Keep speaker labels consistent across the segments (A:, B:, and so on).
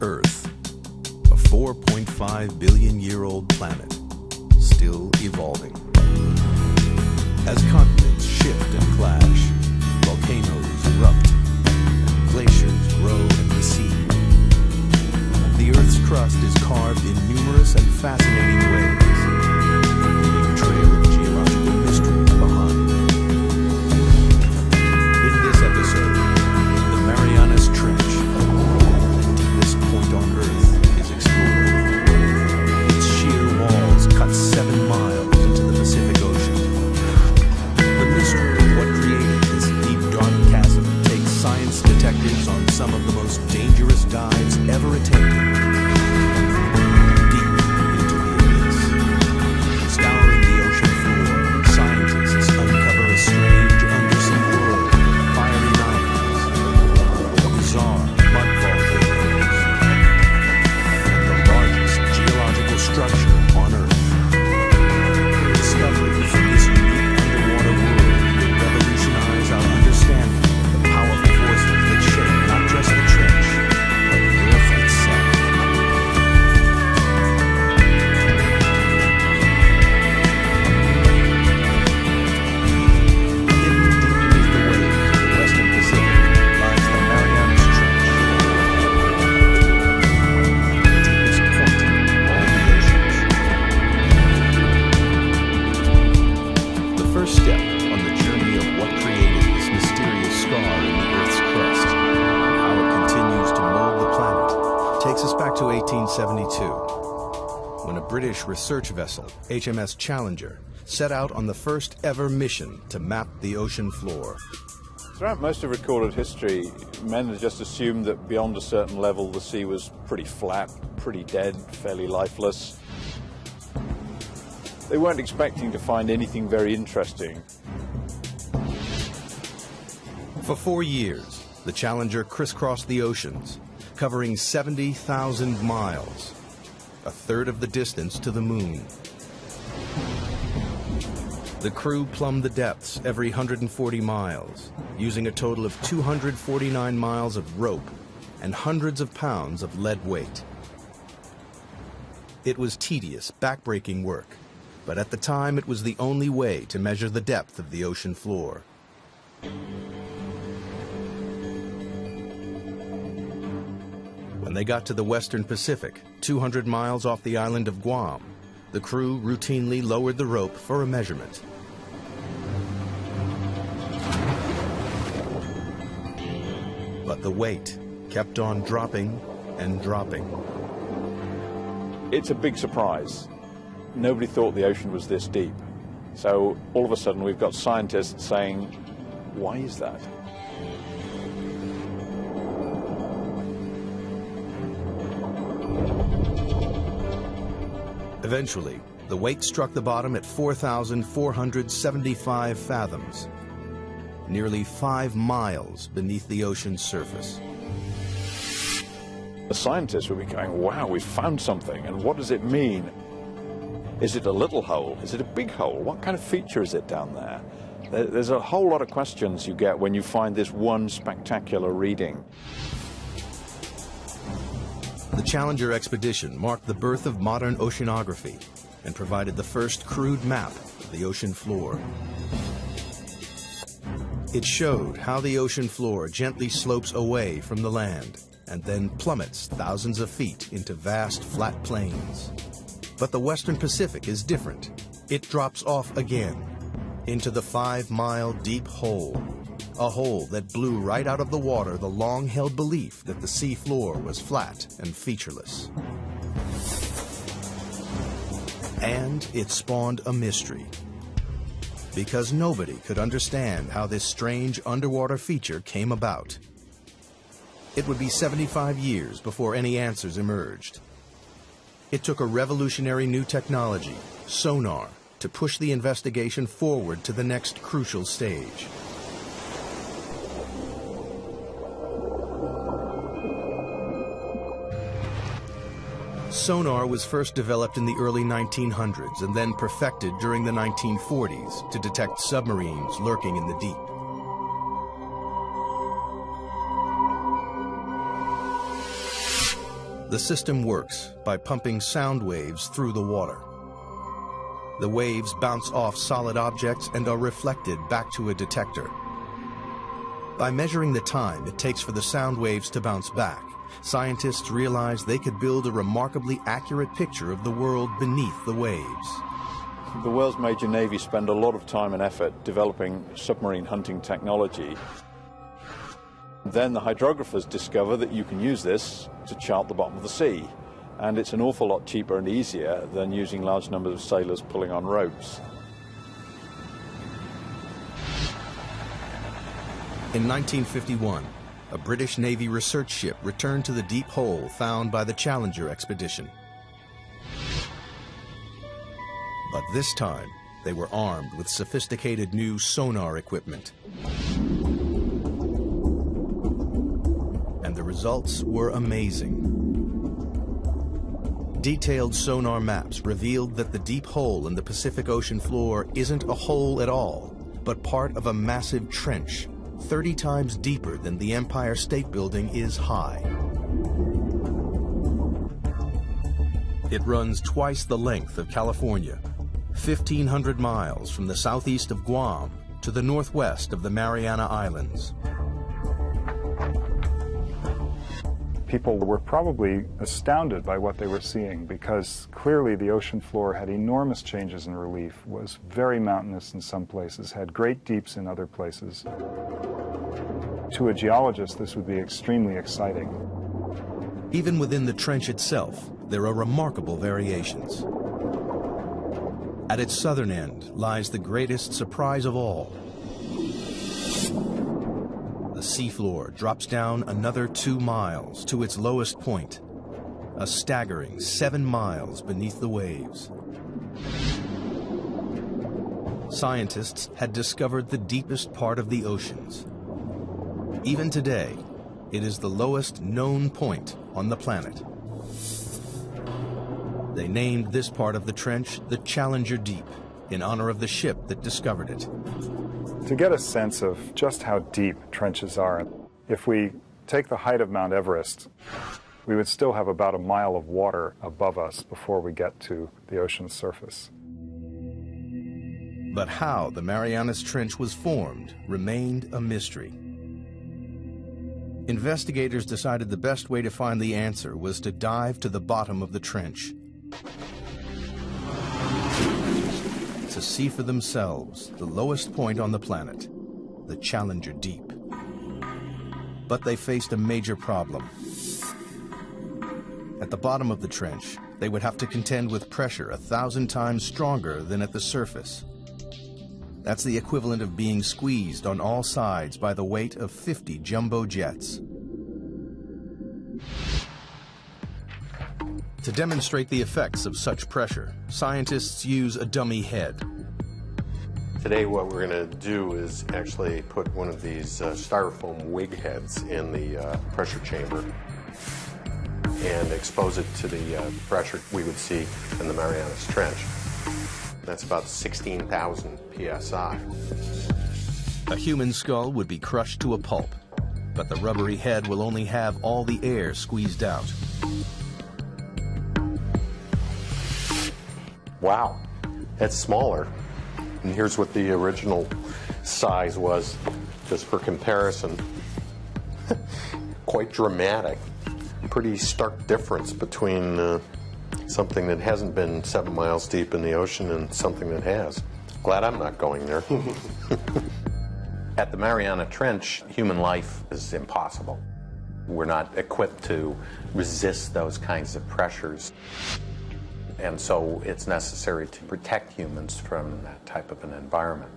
A: Earth, a 4.5 billion-year-old planet, still evolving. As continents shift and clash, volcanoes erupt, and glaciers grow and recede. The Earth's crust is carved in numerous and fascinating ways, leaving a trail of geological mysteries behind. In this episode, the Marianas Trench, the deepest point on Earth, is explored. Its sheer walls cut 7 miles into the Pacific Ocean. The mystery of what created this deep, dark chasm takes science detectives on some of the most dangerous dives ever attempted. Deep into the abyss. Scouring the ocean floor, scientists uncover a strange undersea world of fiery mountains, bizarre mud volcanoes, and the largest geological structure on Earth. Discoveries in this unique underwater world will revolutionize our understanding of the powerful forces that shape not just the trench, but the Earth itself. Hidden deep beneath the waves of the Western Pacific lies the Marianas Trench, the deepest point of all the oceans. The first step on the journey of what created this mysterious scar in the Earth's crust, and how it continues to mold the planet, takes us back to 1872, when a British research vessel, HMS Challenger, set out on the first ever mission to map the ocean floor.
B: Throughout most of recorded history, men had just assumed that beyond a certain level the sea was pretty flat, pretty dead, fairly lifeless. They weren't expecting to find anything very interesting.
A: For 4 years, the Challenger crisscrossed the oceans, covering 70,000 miles, a third of the distance to the moon. The crew plumbed the depths every 140 miles, using a total of 249 miles of rope and hundreds of pounds of lead weight. It was tedious, backbreaking work, but at the time it was the only way to measure the depth of the ocean floor. When they got to the Western Pacific, 200 miles off the island of Guam, the crew routinely lowered the rope for a measurement. But the weight kept on dropping and dropping.
B: It's a big surprise. Nobody thought the ocean was this deep. So all of a sudden we've got scientists saying, why is that?
A: Eventually, the weight struck the bottom at 4,475 fathoms, nearly 5 miles beneath the ocean's surface.
B: The scientists would be going, wow, we've found something, and what does it mean? Is it a little hole? Is it a big hole? What kind of feature is it down there? There's a whole lot of questions you get when you find this one spectacular reading.
A: The Challenger expedition marked the birth of modern oceanography and provided the first crude map of the ocean floor. It showed how the ocean floor gently slopes away from the land and then plummets thousands of feet into vast flat plains. But the Western Pacific is different. It drops off again into the 5-mile deep hole, a hole that blew right out of the water the long-held belief that the sea floor was flat and featureless. And it spawned a mystery, because nobody could understand how this strange underwater feature came about. It would be 75 years before any answers emerged. It took a revolutionary new technology, sonar, to push the investigation forward to the next crucial stage. Sonar was first developed in the early 1900s and then perfected during the 1940s to detect submarines lurking in the deep. The system works by pumping sound waves through the water. The waves bounce off solid objects and are reflected back to a detector. By measuring the time it takes for the sound waves to bounce back, scientists realized they could build a remarkably accurate picture of the world beneath the waves.
B: The world's major navies spend a lot of time and effort developing submarine hunting technology. Then the hydrographers discover that you can use this to chart the bottom of the sea. And it's an awful lot cheaper and easier than using large numbers of sailors pulling on ropes.
A: In 1951, a British Navy research ship returned to the deep hole found by the Challenger expedition. But this time, they were armed with sophisticated new sonar equipment. And the results were amazing. Detailed sonar maps revealed that the deep hole in the Pacific Ocean floor isn't a hole at all, but part of a massive trench, 30 times deeper than the Empire State Building is high. It runs twice the length of California, 1,500 miles from the southeast of Guam to the northwest of the Mariana Islands.
C: People were probably astounded by what they were seeing because clearly the ocean floor had enormous changes in relief, was very mountainous in some places, had great deeps in other places. To a geologist, this would be extremely exciting.
A: Even within the trench itself, there are remarkable variations. At its southern end lies the greatest surprise of all. The seafloor drops down another 2 miles to its lowest point, a staggering 7 miles beneath the waves. Scientists had discovered the deepest part of the oceans. Even today, it is the lowest known point on the planet. They named this part of the trench the Challenger Deep, in honor of the ship that discovered it.
C: To get a sense of just how deep trenches are, if we take the height of Mount Everest, we would still have about a mile of water above us before we get to the ocean's surface.
A: But how the Marianas Trench was formed remained a mystery. Investigators decided the best way to find the answer was to dive to the bottom of the trench, to see for themselves the lowest point on the planet, the Challenger Deep. But they faced a major problem. At the bottom of the trench, they would have to contend with pressure 1,000 times stronger than at the surface. That's the equivalent of being squeezed on all sides by the weight of 50 jumbo jets. To demonstrate the effects of such pressure, scientists use a dummy head.
D: Today what we're going to do is actually put one of these styrofoam wig heads in the pressure chamber and expose it to the pressure we would see in the Marianas Trench. That's about 16,000 psi.
A: A human skull would be crushed to a pulp, but the rubbery head will only have all the air squeezed out.
D: Wow, that's smaller. And here's what the original size was, just for comparison. Quite dramatic. Pretty stark difference between something that hasn't been 7 miles deep in the ocean and something that has. Glad I'm not going there. At the Mariana Trench, human life is impossible. We're not equipped to resist those kinds of pressures. And so it's necessary to protect humans from that type of an environment.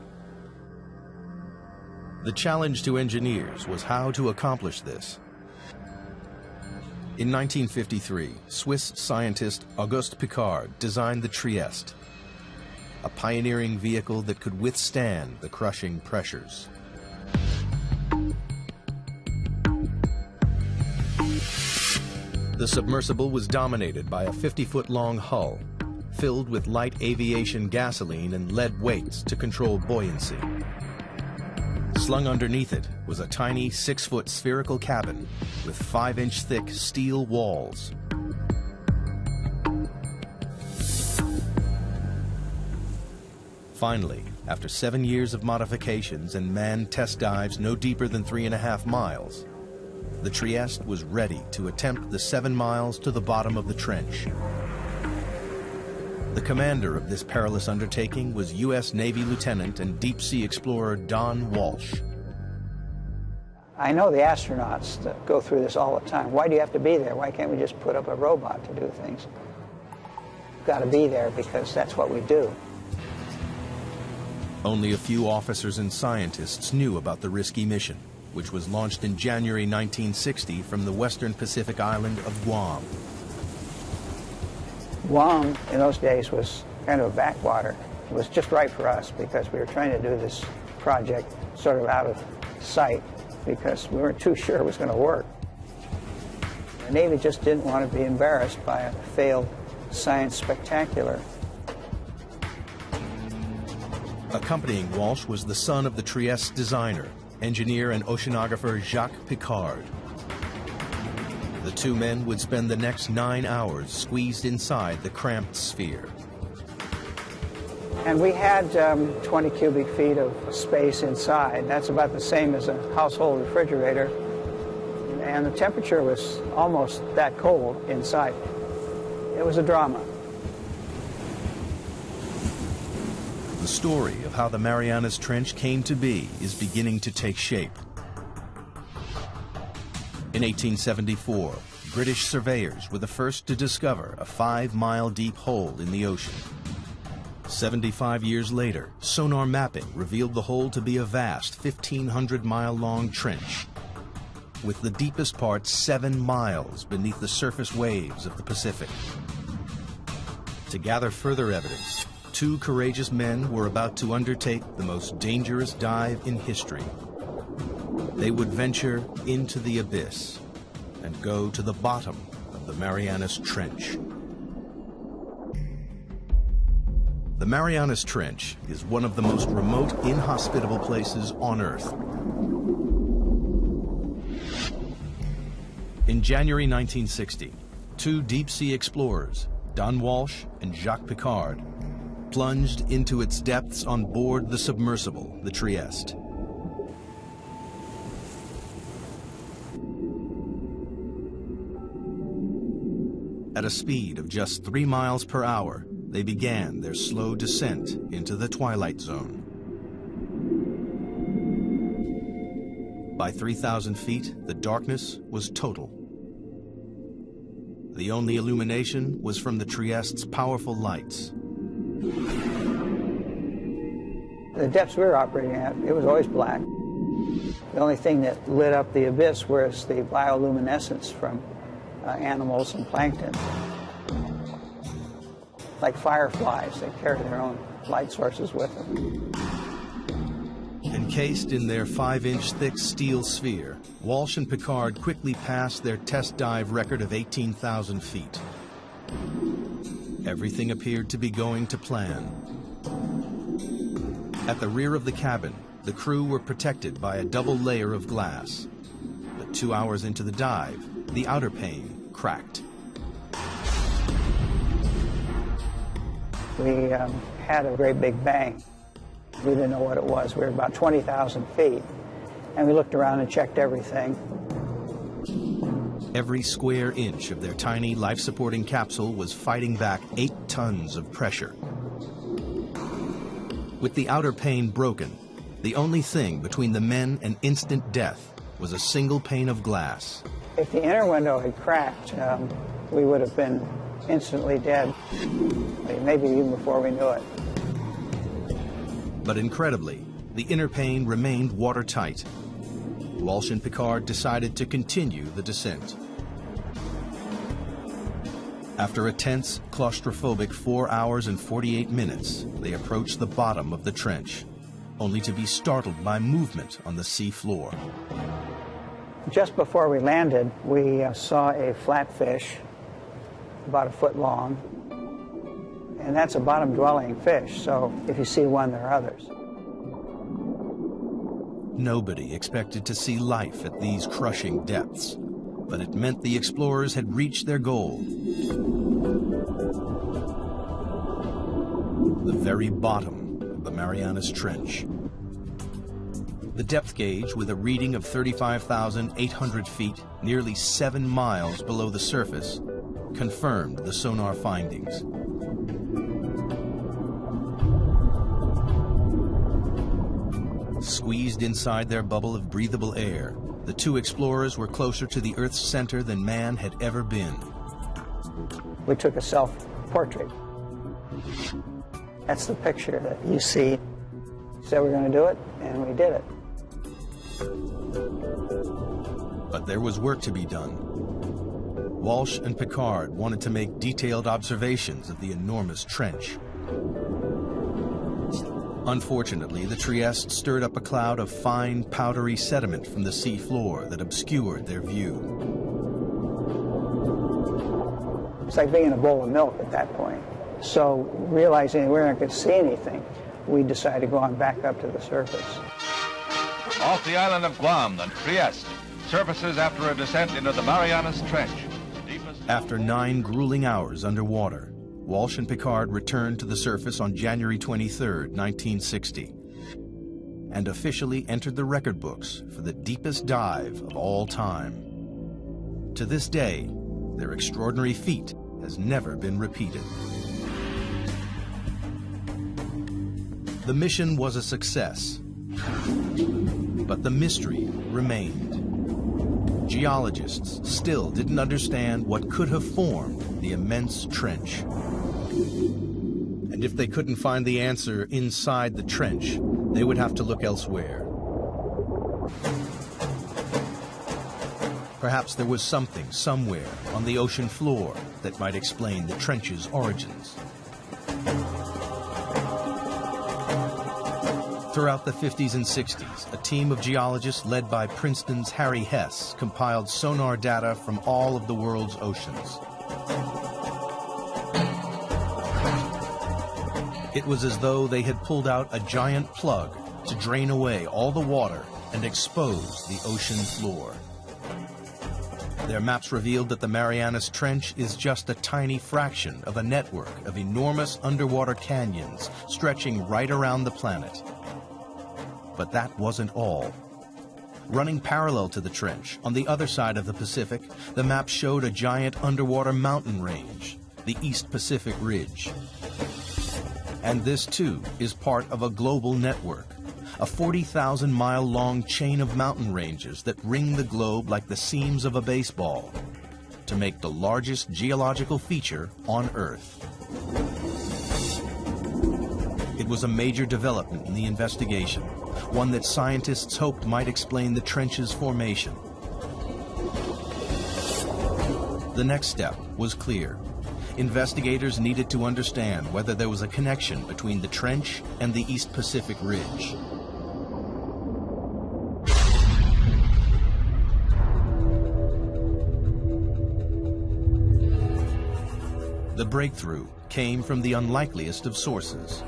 A: The challenge to engineers was how to accomplish this. In 1953, Swiss scientist Auguste Piccard designed the Trieste, a pioneering vehicle that could withstand the crushing pressures. The submersible was dominated by a 50-foot-long hull, filled with light aviation gasoline and lead weights to control buoyancy. Slung underneath it was a tiny 6-foot spherical cabin with 5-inch thick steel walls, Finally, after 7 years of modifications and manned test dives no deeper than 3.5 miles, the Trieste was ready to attempt the 7 miles to the bottom of the trench. The commander of this perilous undertaking was U.S. Navy Lieutenant and deep-sea explorer Don Walsh.
E: I know the astronauts that go through this all the time. Why do you have to be there? Why can't we just put up a robot to do things? You've got to be there because that's what we do.
A: Only a few officers and scientists knew about the risky mission, which was launched in January 1960 from the western Pacific island of Guam.
E: Guam, in those days, was kind of a backwater. It was just right for us because we were trying to do this project sort of out of sight because we weren't too sure it was going to work. The Navy just didn't want to be embarrassed by a failed science spectacular.
A: Accompanying Walsh was the son of the Trieste designer, engineer and oceanographer Jacques Piccard. The two men would spend the next 9 hours squeezed inside the cramped sphere.
E: And we had 20 cubic feet of space inside. That's about the same as a household refrigerator. And the temperature was almost that cold inside. It was a drama.
A: The story of how the Marianas Trench came to be is beginning to take shape. In 1874, British surveyors were the first to discover a 5-mile deep hole in the ocean. 75 years later, sonar mapping revealed the hole to be a vast 1,500-mile-long trench, with the deepest part 7 miles beneath the surface waves of the Pacific. To gather further evidence, 2 courageous men were about to undertake the most dangerous dive in history. They would venture into the abyss and go to the bottom of the Marianas Trench. The Marianas Trench is one of the most remote, inhospitable places on Earth. In January 1960, 2 deep-sea explorers, Don Walsh and Jacques Piccard, plunged into its depths on board the submersible, the Trieste. At a speed of just 3 miles per hour, they began their slow descent into the twilight zone. By 3,000 feet, the darkness was total. The only illumination was from the Trieste's powerful lights.
E: The depths we were operating at, it was always black. The only thing that lit up the abyss was the bioluminescence from animals and plankton. Like fireflies, they carry their own light sources with them.
A: Encased in their 5-inch thick steel sphere, Walsh and Piccard quickly passed their test dive record of 18,000 feet. Everything appeared to be going to plan. At the rear of the cabin, the crew were protected by a double layer of glass. But 2 hours into the dive, the outer pane cracked.
E: We had a great big bang. We didn't know what it was. We were about 20,000 feet. And we looked around and checked everything.
A: Every square inch of their tiny life-supporting capsule was fighting back 8 tons of pressure. With the outer pane broken, the only thing between the men and instant death was a single pane of glass.
E: If the inner window had cracked, we would have been instantly dead, maybe even before we knew it.
A: But incredibly, the inner pane remained watertight. Walsh and Piccard decided to continue the descent. After a tense, claustrophobic 4 hours and 48 minutes, they approached the bottom of the trench, only to be startled by movement on the sea floor.
E: Just before we landed, we saw a flatfish about 1 foot long, and that's a bottom-dwelling fish, so if you see one, there are others.
A: Nobody expected to see life at these crushing depths, but it meant the explorers had reached their goal. The very bottom of the Marianas Trench. The depth gauge, with a reading of 35,800 feet, nearly 7 miles below the surface, confirmed the sonar findings. Squeezed inside their bubble of breathable air, the two explorers were closer to the Earth's center than man had ever been.
E: We took a self-portrait. That's the picture that you see. Said we're going to do it, and we did it.
A: But there was work to be done. Walsh and Piccard wanted to make detailed observations of the enormous trench. Unfortunately, the Trieste stirred up a cloud of fine, powdery sediment from the sea floor that obscured their view.
E: It's like being in a bowl of milk at that point. So, realizing we weren't going to see anything, we decided to go on back up to the surface.
F: Off the island of Guam, the Trieste surfaces after a descent into the Marianas Trench.
A: After 9 grueling hours underwater, Walsh and Piccard returned to the surface on January 23, 1960, and officially entered the record books for the deepest dive of all time. To this day, their extraordinary feat has never been repeated. The mission was a success, but the mystery remained. Geologists still didn't understand what could have formed the immense trench. And if they couldn't find the answer inside the trench, they would have to look elsewhere. Perhaps there was something somewhere on the ocean floor that might explain the trench's origins. Throughout the 50s and 60s, a team of geologists led by Princeton's Harry Hess compiled sonar data from all of the world's oceans. It was as though they had pulled out a giant plug to drain away all the water and expose the ocean floor. Their maps revealed that the Marianas Trench is just a tiny fraction of a network of enormous underwater canyons stretching right around the planet. But that wasn't all. Running parallel to the trench, on the other side of the Pacific, the map showed a giant underwater mountain range, the East Pacific Ridge. And this, too, is part of a global network, a 40,000-mile-long chain of mountain ranges that ring the globe like the seams of a baseball, to make the largest geological feature on Earth. It was a major development in the investigation, one that scientists hoped might explain the trench's formation. The next step was clear. Investigators needed to understand whether there was a connection between the trench and the East Pacific Ridge. The breakthrough came from the unlikeliest of sources.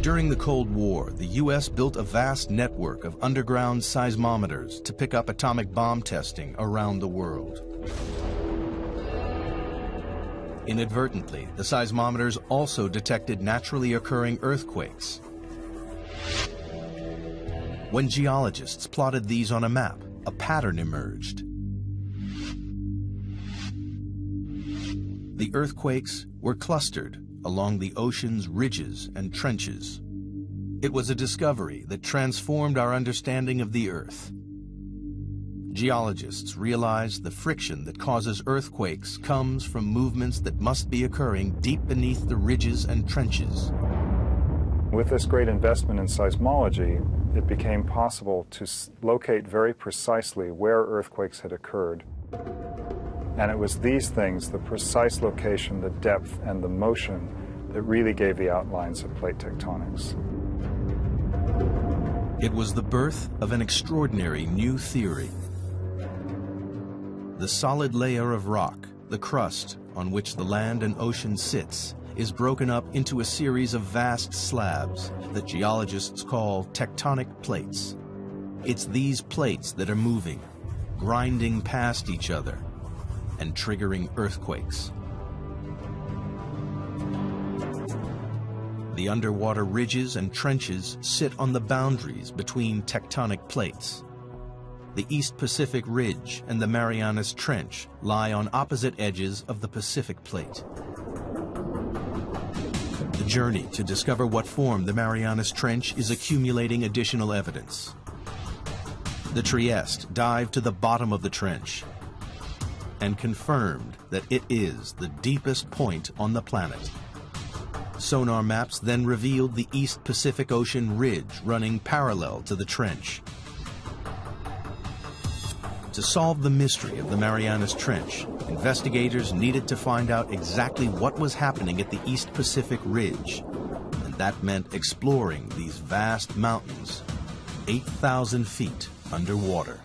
A: During the Cold War, the U.S. built a vast network of underground seismometers to pick up atomic bomb testing around the world. Inadvertently, the seismometers also detected naturally occurring earthquakes. When geologists plotted these on a map, a pattern emerged. The earthquakes were clustered along the ocean's ridges and trenches. It was a discovery that transformed our understanding of the Earth. Geologists realized the friction that causes earthquakes comes from movements that must be occurring deep beneath the ridges and trenches.
C: With this great investment in seismology, it became possible to locate very precisely where earthquakes had occurred. And it was these things, the precise location, the depth, and the motion, that really gave the outlines of plate tectonics.
A: It was the birth of an extraordinary new theory. The solid layer of rock, the crust on which the land and ocean sits, is broken up into a series of vast slabs that geologists call tectonic plates. It's these plates that are moving, grinding past each other, and triggering earthquakes. The underwater ridges and trenches sit on the boundaries between tectonic plates. The East Pacific Ridge and the Marianas Trench lie on opposite edges of the Pacific Plate. The journey to discover what formed the Marianas Trench is accumulating additional evidence. The Trieste dived to the bottom of the trench and confirmed that it is the deepest point on the planet. Sonar maps then revealed the East Pacific Ocean ridge running parallel to the trench. To solve the mystery of the Marianas Trench, investigators needed to find out exactly what was happening at the East Pacific Ridge, and that meant exploring these vast mountains, 8,000 feet underwater.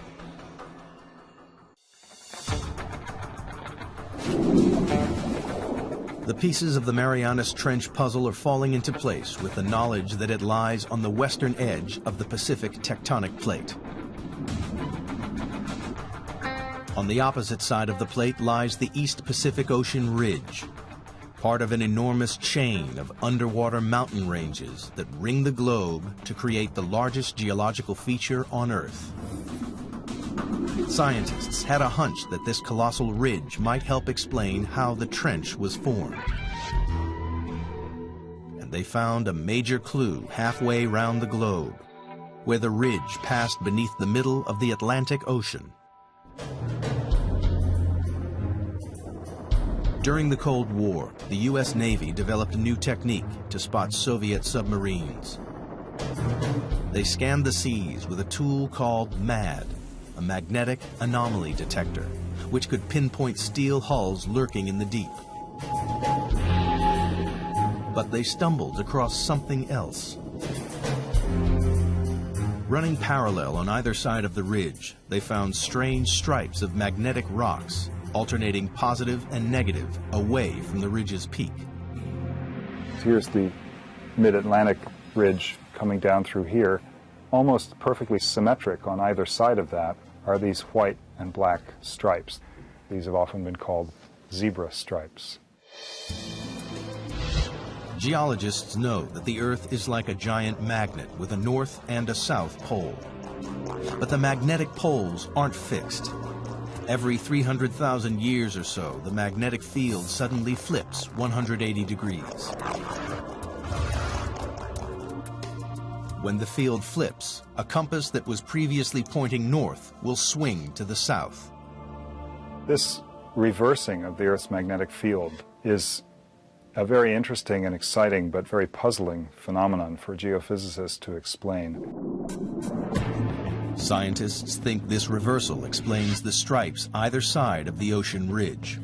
A: The pieces of the Marianas Trench puzzle are falling into place with the knowledge that it lies on the western edge of the Pacific tectonic plate. On the opposite side of the plate lies the East Pacific Ocean Ridge, part of an enormous chain of underwater mountain ranges that ring the globe to create the largest geological feature on Earth. Scientists had a hunch that this colossal ridge might help explain how the trench was formed. And they found a major clue halfway round the globe, where the ridge passed beneath the middle of the Atlantic Ocean. During the Cold War, the U.S. Navy developed a new technique to spot Soviet submarines. They scanned the seas with a tool called MAD, a magnetic anomaly detector, which could pinpoint steel hulls lurking in the deep. But they stumbled across something else. Running parallel on either side of the ridge, they found strange stripes of magnetic rocks, alternating positive and negative away from the ridge's peak.
C: Here's the mid-Atlantic ridge coming down through here. Almost perfectly symmetric on either side of that are these white and black stripes. These have often been called zebra stripes.
A: Geologists know that the Earth is like a giant magnet with a north and a south pole. But the magnetic poles aren't fixed. Every 300,000 years or so, the magnetic field suddenly flips 180 degrees. When the field flips, a compass that was previously pointing north will swing to the south.
C: This reversing of the Earth's magnetic field is a very interesting and exciting but very puzzling phenomenon for geophysicists to explain.
A: Scientists think this reversal explains the stripes either side of the ocean ridge.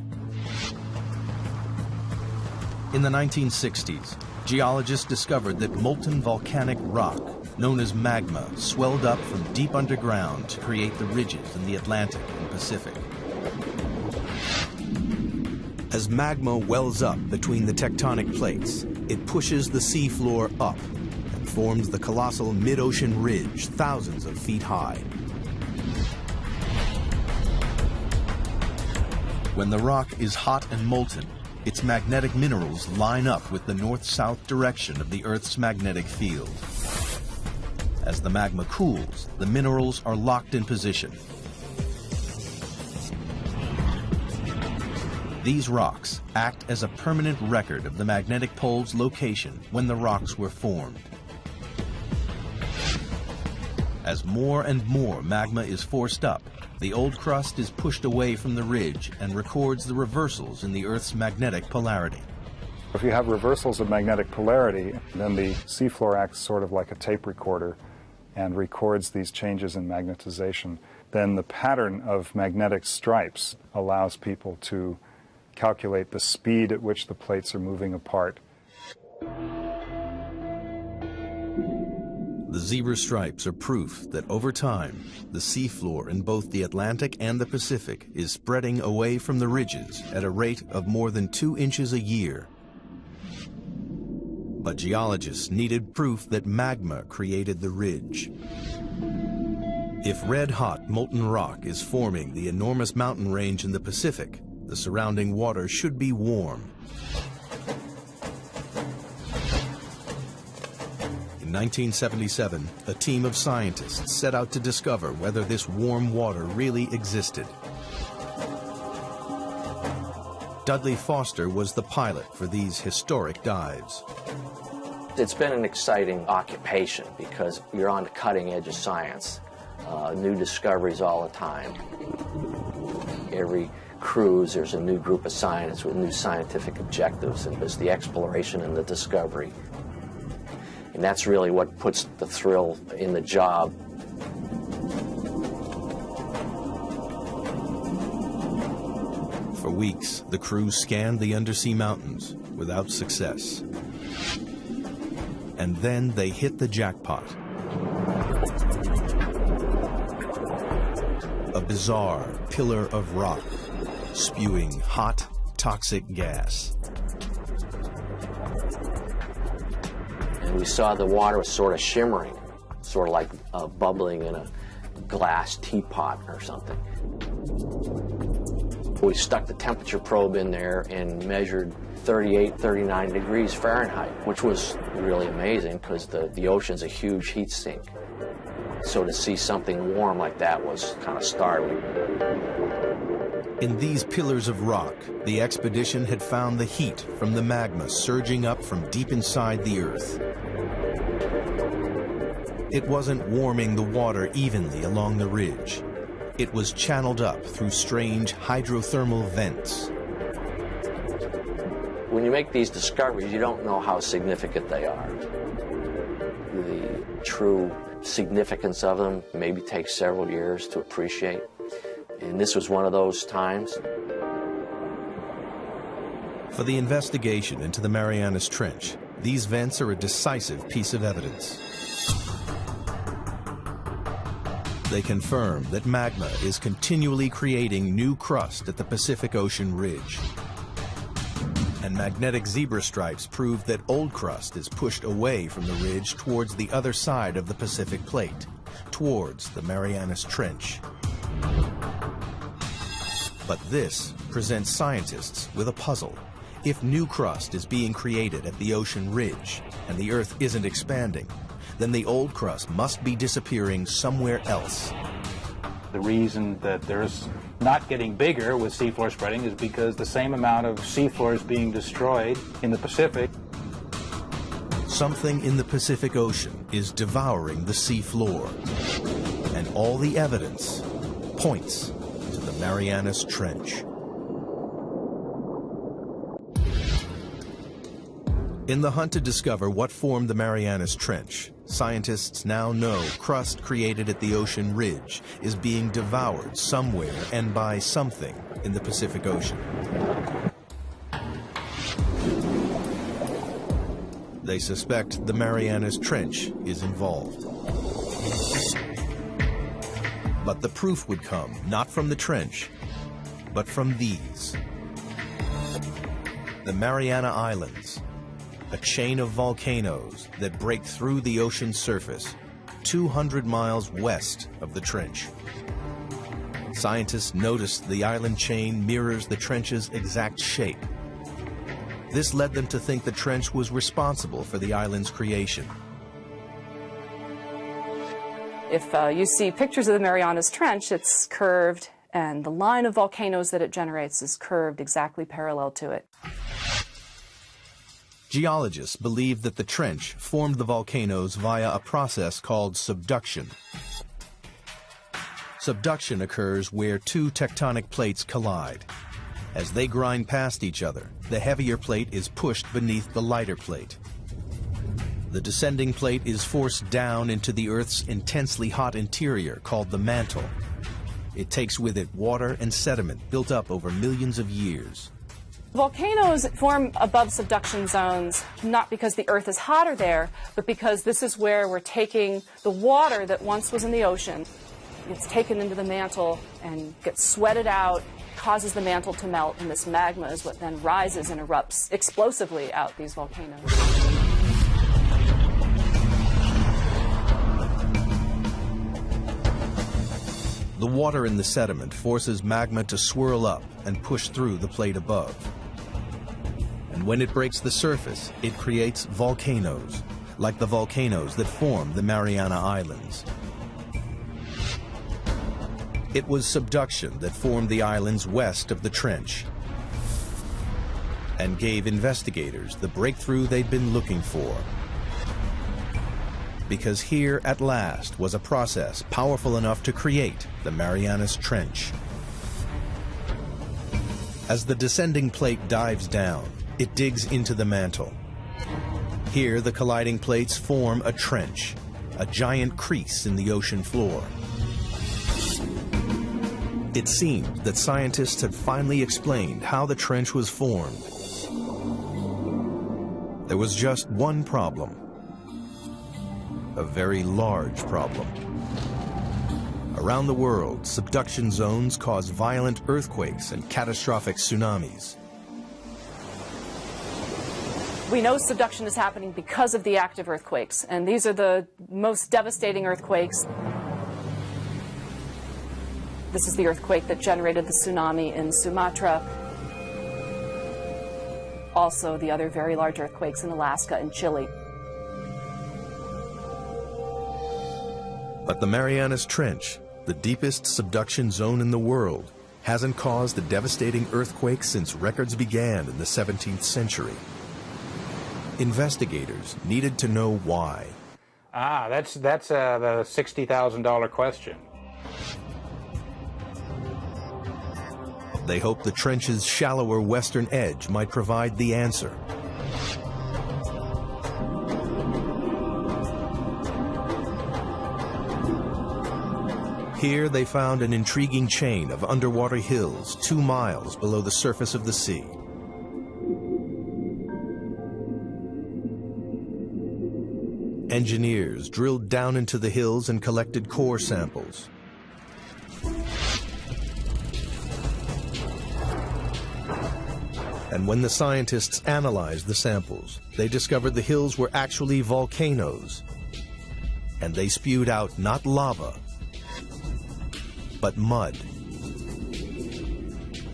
A: In the 1960s, geologists discovered that molten volcanic rock, known as magma, swelled up from deep underground to create the ridges in the Atlantic and Pacific. As magma wells up between the tectonic plates, it pushes the seafloor up and forms the colossal mid-ocean ridge thousands of feet high. When the rock is hot and molten, its magnetic minerals line up with the north-south direction of the Earth's magnetic field. As the magma cools, the minerals are locked in position. These rocks act as a permanent record of the magnetic pole's location when the rocks were formed. As more and more magma is forced up, the old crust is pushed away from the ridge and records the reversals in the Earth's magnetic polarity.
C: If you have reversals of magnetic polarity, then the seafloor acts sort of like a tape recorder and records these changes in magnetization. Then the pattern of magnetic stripes allows people to calculate the speed at which the plates are moving apart.
A: The zebra stripes are proof that over time, the seafloor in both the Atlantic and the Pacific is spreading away from the ridges at a rate of more than 2 inches a year. But geologists needed proof that magma created the ridge. If red-hot molten rock is forming the enormous mountain range in the Pacific, the surrounding water should be warm. In 1977, a team of scientists set out to discover whether this warm water really existed. Dudley Foster was the pilot for these historic dives.
G: It's been an exciting occupation because you're on the cutting edge of science. New discoveries all the time. Every cruise, there's a new group of scientists with new scientific objectives, and there's the exploration and the discovery. And that's really what puts the thrill in the job.
A: For weeks, the crew scanned the undersea mountains without success. And then they hit the jackpot. A bizarre pillar of rock, spewing hot, toxic gas.
G: And we saw the water was sort of shimmering, sort of like bubbling in a glass teapot or something. We stuck the temperature probe in there and measured 38, 39 degrees Fahrenheit, which was really amazing because the ocean's a huge heat sink. So to see something warm like that was kind of startling.
A: In these pillars of rock, the expedition had found the heat from the magma surging up from deep inside the Earth. It wasn't warming the water evenly along the ridge. It was channeled up through strange hydrothermal vents.
G: When you make these discoveries, you don't know how significant they are. The true significance of them maybe takes several years to appreciate. And this was one of those times.
A: For the investigation into the Marianas Trench, these vents are a decisive piece of evidence. They confirm that magma is continually creating new crust at the Pacific Ocean ridge. And magnetic zebra stripes prove that old crust is pushed away from the ridge towards the other side of the Pacific Plate, towards the Marianas Trench. But this presents scientists with a puzzle. If new crust is being created at the ocean ridge and the Earth isn't expanding, then the old crust must be disappearing somewhere else.
H: The reason that there's not getting bigger with seafloor spreading is because the same amount of seafloor is being destroyed in the Pacific.
A: Something in the Pacific Ocean is devouring the seafloor, and all the evidence points to the Marianas Trench. In the hunt to discover what formed the Marianas Trench, scientists now know crust created at the ocean ridge is being devoured somewhere and by something in the Pacific Ocean. They suspect the Marianas Trench is involved. But the proof would come not from the trench, but from these. The Mariana Islands, a chain of volcanoes that break through the ocean surface 200 miles west of the trench. Scientists noticed the island chain mirrors the trench's exact shape. This led them to think the trench was responsible for the island's creation.
I: If you see pictures of the Marianas Trench, it's curved, and the line of volcanoes that it generates is curved exactly parallel to it.
A: Geologists believe that the trench formed the volcanoes via a process called subduction. Subduction occurs where two tectonic plates collide. As they grind past each other, the heavier plate is pushed beneath the lighter plate. The descending plate is forced down into the Earth's intensely hot interior called the mantle. It takes with it water and sediment built up over millions of years.
I: Volcanoes form above subduction zones not because the Earth is hotter there, but because this is where we're taking the water that once was in the ocean. It's taken into the mantle and gets sweated out, causes the mantle to melt, and this magma is what then rises and erupts explosively out these volcanoes.
A: The water in the sediment forces magma to swirl up and push through the plate above. And when it breaks the surface, it creates volcanoes, like the volcanoes that form the Mariana Islands. It was subduction that formed the islands west of the trench and gave investigators the breakthrough they'd been looking for. Because here, at last, was a process powerful enough to create the Marianas Trench. As the descending plate dives down, it digs into the mantle. Here, the colliding plates form a trench, a giant crease in the ocean floor. It seemed that scientists had finally explained how the trench was formed. There was just one problem. A very large problem. Around the world, subduction zones cause violent earthquakes and catastrophic tsunamis.
I: We know subduction is happening because of the active earthquakes, and these are the most devastating earthquakes. This is the earthquake that generated the tsunami in Sumatra. Also, the other very large earthquakes in Alaska and Chile.
A: But the Marianas Trench, the deepest subduction zone in the world, hasn't caused a devastating earthquake since records began in the 17th century. Investigators needed to know why.
H: That's the $60,000 question.
A: They hoped the trench's shallower western edge might provide the answer. Here they found an intriguing chain of underwater hills 2 miles below the surface of the sea. Engineers drilled down into the hills and collected core samples. And when the scientists analyzed the samples, they discovered the hills were actually volcanoes. And they spewed out not lava, but mud.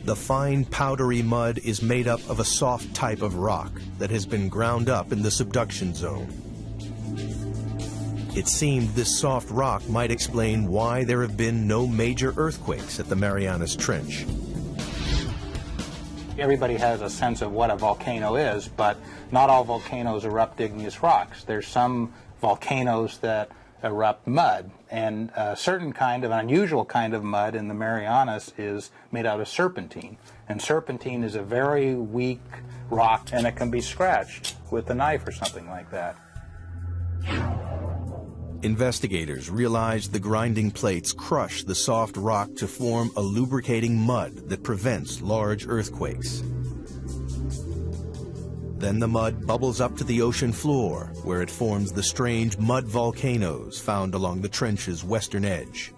A: The fine powdery mud is made up of a soft type of rock that has been ground up in the subduction zone. It seemed this soft rock might explain why there have been no major earthquakes at the Marianas Trench.
H: Everybody has a sense of what a volcano is, but not all volcanoes erupt igneous rocks. There's some volcanoes that erupt mud, and a certain kind of, an unusual kind of mud in the Marianas is made out of serpentine. And serpentine is a very weak rock, and it can be scratched with a knife or something like that.
A: Investigators realized the grinding plates crush the soft rock to form a lubricating mud that prevents large earthquakes. Then the mud bubbles up to the ocean floor, where it forms the strange mud volcanoes found along the trench's western edge.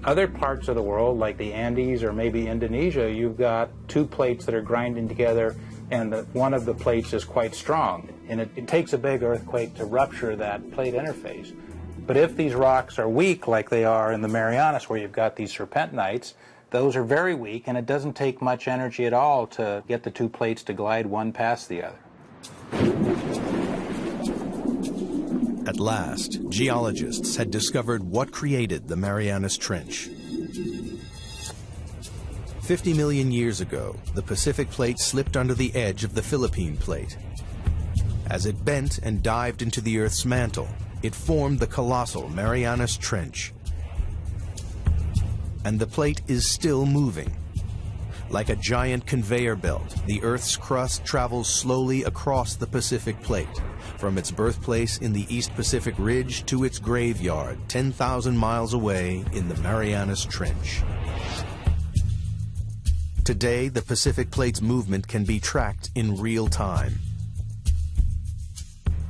H: Other parts of the world, like the Andes or maybe Indonesia, you've got 2 plates that are grinding together, and one of the plates is quite strong. And it takes a big earthquake to rupture that plate interface. But if these rocks are weak, like they are in the Marianas, where you've got these serpentinites, those are very weak, and it doesn't take much energy at all to get the 2 plates to glide one past the other.
A: At last, geologists had discovered what created the Marianas Trench. 50 million years ago, the Pacific Plate slipped under the edge of the Philippine Plate. As it bent and dived into the Earth's mantle, it formed the colossal Marianas Trench. And the plate is still moving. Like a giant conveyor belt, the Earth's crust travels slowly across the Pacific Plate, from its birthplace in the East Pacific Ridge to its graveyard 10,000 miles away in the Marianas Trench. Today, the Pacific Plate's movement can be tracked in real time.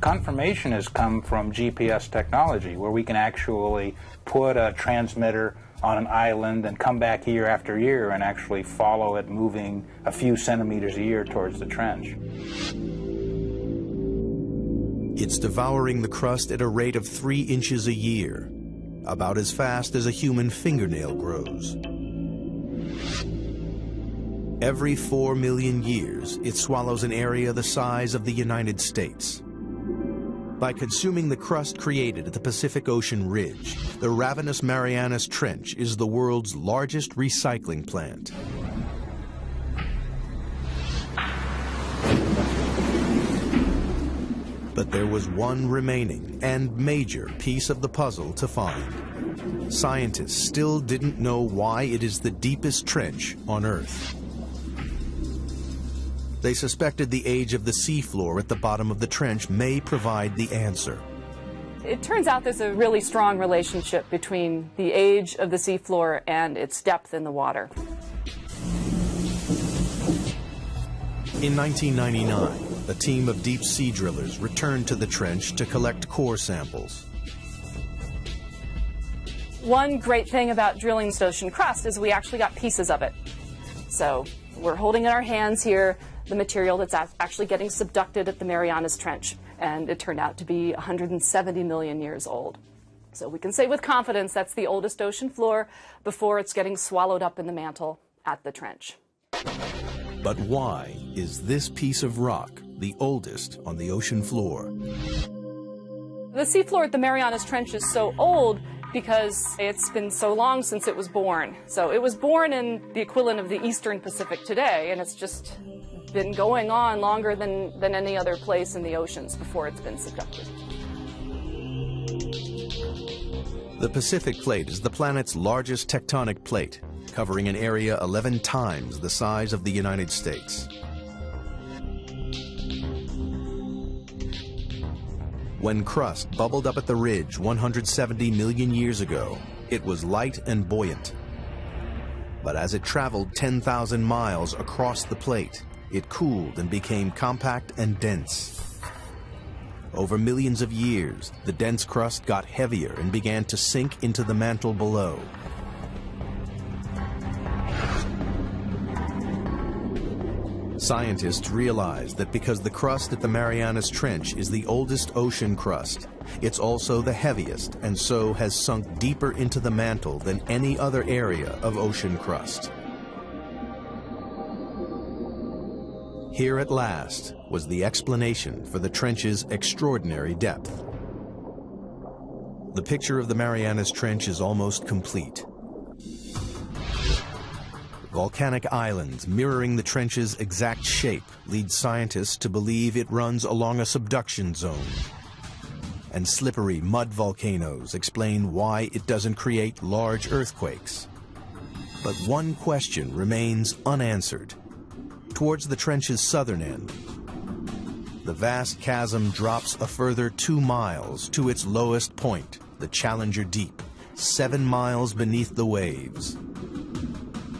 H: Confirmation has come from GPS technology, where we can actually put a transmitter on an island and come back year after year and actually follow it moving a few centimeters a year towards the trench.
A: It's devouring the crust at a rate of 3 inches a year, about as fast as a human fingernail grows. Every 4 million years, it swallows an area the size of the United States. By consuming the crust created at the Pacific Ocean ridge, the Ravenous Marianas Trench is the world's largest recycling plant. But there was one remaining and major piece of the puzzle to find. Scientists still didn't know why it is the deepest trench on Earth. They suspected the age of the seafloor at the bottom of the trench may provide the answer.
I: It turns out there's a really strong relationship between the age of the seafloor and its depth in the water.
A: In 1999, a team of deep sea drillers returned to the trench to collect core samples.
I: One great thing about drilling this ocean crust is we actually got pieces of it. So we're holding in our hands here the material that's actually getting subducted at the Marianas Trench, and it turned out to be 170 million years old. So we can say with confidence that's the oldest ocean floor before it's getting swallowed up in the mantle at the trench.
A: But why is this piece of rock the oldest on the ocean floor?
I: The seafloor at the Marianas Trench is so old because it's been so long since it was born. So it was born in the equivalent of the Eastern Pacific today, and it's just been going on longer than any other place in the oceans before it's been subducted.
A: The Pacific Plate is the planet's largest tectonic plate, covering an area 11 times the size of the United States. When crust bubbled up at the ridge 170 million years ago, it was light and buoyant. But as it traveled 10,000 miles across the plate, it cooled and became compact and dense. Over millions of years, the dense crust got heavier and began to sink into the mantle below. Scientists realized that because the crust at the Marianas Trench is the oldest ocean crust, it's also the heaviest and so has sunk deeper into the mantle than any other area of ocean crust. Here at last was the explanation for the trench's extraordinary depth. The picture of the Marianas Trench is almost complete. Volcanic islands mirroring the trench's exact shape lead scientists to believe it runs along a subduction zone. And slippery mud volcanoes explain why it doesn't create large earthquakes. But one question remains unanswered. Towards the trench's southern end, the vast chasm drops a further 2 miles to its lowest point, the Challenger Deep, 7 miles beneath the waves.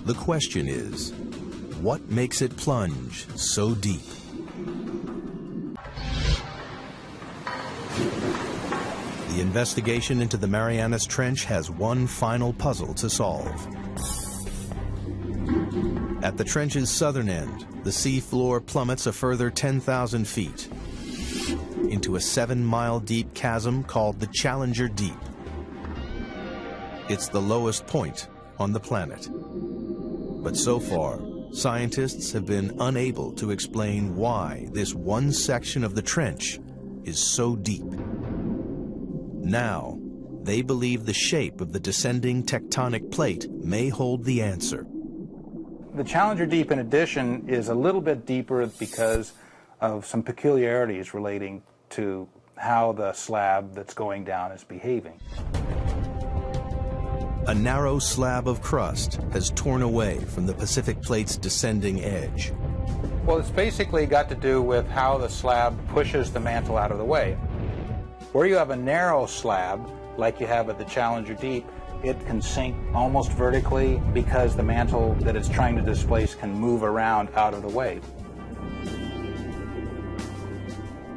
A: The question is, what makes it plunge so deep? The investigation into the Marianas Trench has one final puzzle to solve. At the trench's southern end, the sea floor plummets a further 10,000 feet into a 7-mile deep chasm called the Challenger Deep. It's the lowest point on the planet. But so far, scientists have been unable to explain why this one section of the trench is so deep. Now, they believe the shape of the descending tectonic plate may hold the answer.
H: The Challenger Deep, in addition, is a little bit deeper because of some peculiarities relating to how the slab that's going down is behaving.
A: A narrow slab of crust has torn away from the Pacific Plate's descending edge.
H: Well, it's basically got to do with how the slab pushes the mantle out of the way. Where you have a narrow slab, like you have at the Challenger Deep, it can sink almost vertically because the mantle that it's trying to displace can move around out of the way.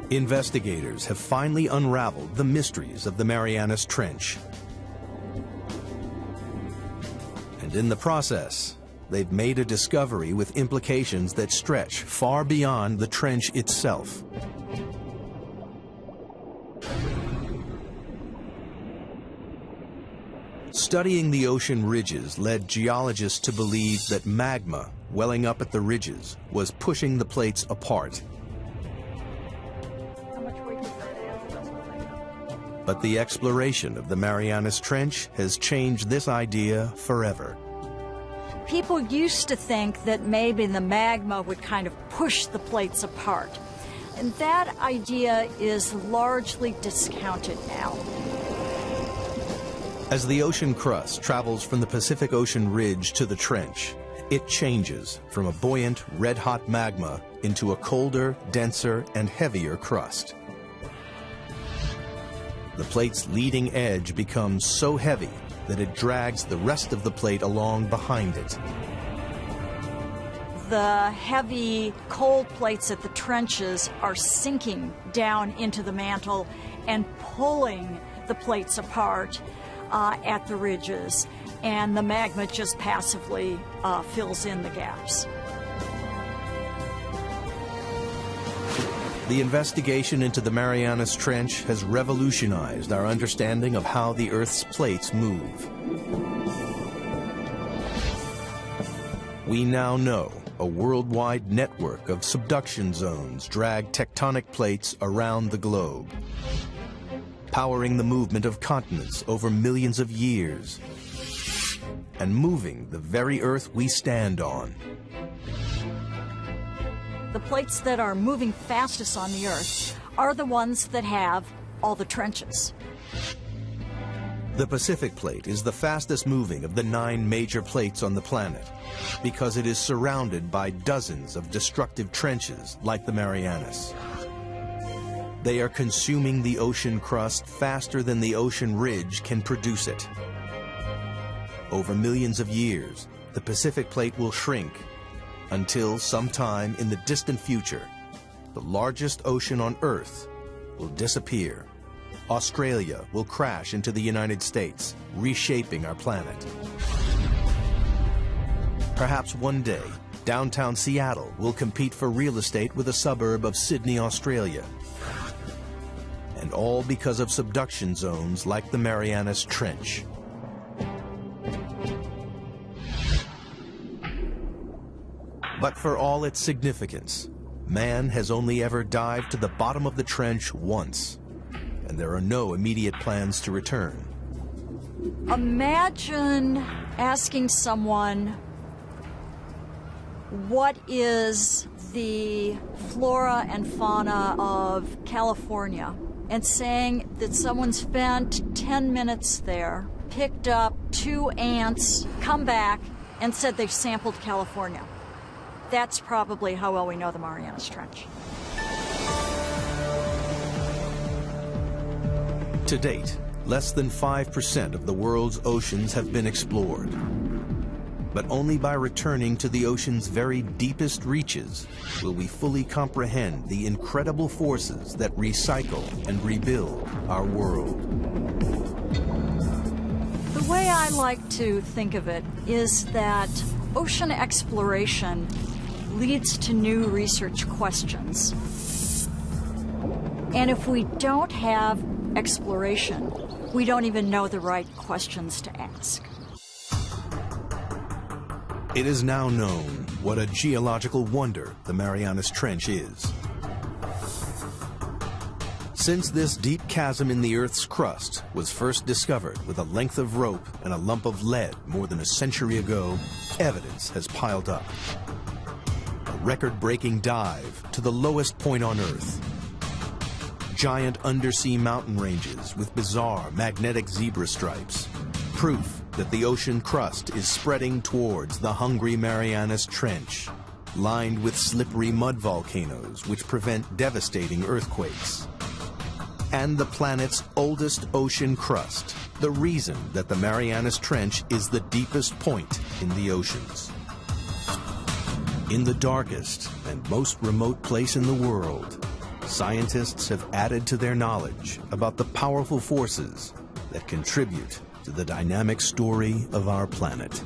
A: Investigators have finally unraveled the mysteries of the Marianas Trench. And in the process, they've made a discovery with implications that stretch far beyond the trench itself. Studying the ocean ridges led geologists to believe that magma welling up at the ridges was pushing the plates apart.
I: How much weight does that add?
A: But the exploration of the Marianas Trench has changed this idea forever.
J: People used to think that maybe the magma would kind of push the plates apart. And that idea is largely discounted now.
A: As the ocean crust travels from the Pacific Ocean ridge to the trench, it changes from a buoyant, red-hot magma into a colder, denser, and heavier crust. The plate's leading edge becomes so heavy that it drags the rest of the plate along behind it.
J: The heavy, cold plates at the trenches are sinking down into the mantle and pulling the plates apart at the ridges, and the magma just passively fills in the gaps.
A: The investigation into the Marianas Trench has revolutionized our understanding of how the Earth's plates move. We now know a worldwide network of subduction zones drag tectonic plates around the globe, powering the movement of continents over millions of years, and moving the very Earth we stand on.
J: The plates that are moving fastest on the Earth are the ones that have all the trenches.
A: The Pacific Plate is the fastest moving of the 9 major plates on the planet because it is surrounded by dozens of destructive trenches like the Marianas. They are consuming the ocean crust faster than the ocean ridge can produce it. Over millions of years, the Pacific Plate will shrink until sometime in the distant future, the largest ocean on Earth will disappear. Australia will crash into the United States, reshaping our planet. Perhaps one day, downtown Seattle will compete for real estate with a suburb of Sydney, Australia. And all because of subduction zones like the Marianas Trench. But for all its significance, man has only ever dived to the bottom of the trench once, and there are no immediate plans to return.
J: Imagine asking someone, what is the flora and fauna of California? And saying that someone spent 10 minutes there, picked up 2 ants, come back, and said they've sampled California. That's probably how well we know the Marianas Trench.
A: To date, less than 5% of the world's oceans have been explored. But only by returning to the ocean's very deepest reaches will we fully comprehend the incredible forces that recycle and rebuild our world.
J: The way I like to think of it is that ocean exploration leads to new research questions. And if we don't have exploration, we don't even know the right questions to ask.
A: It is now known what a geological wonder the Marianas Trench is. Since this deep chasm in the Earth's crust was first discovered with a length of rope and a lump of lead more than a century ago, evidence has piled up. A record-breaking dive to the lowest point on Earth. Giant undersea mountain ranges with bizarre magnetic zebra stripes. Proof that the ocean crust is spreading towards the hungry Marianas Trench, lined with slippery mud volcanoes which prevent devastating earthquakes. And the planet's oldest ocean crust, the reason that the Marianas Trench is the deepest point in the oceans. In the darkest and most remote place in the world, scientists have added to their knowledge about the powerful forces that contribute to the dynamic story of our planet.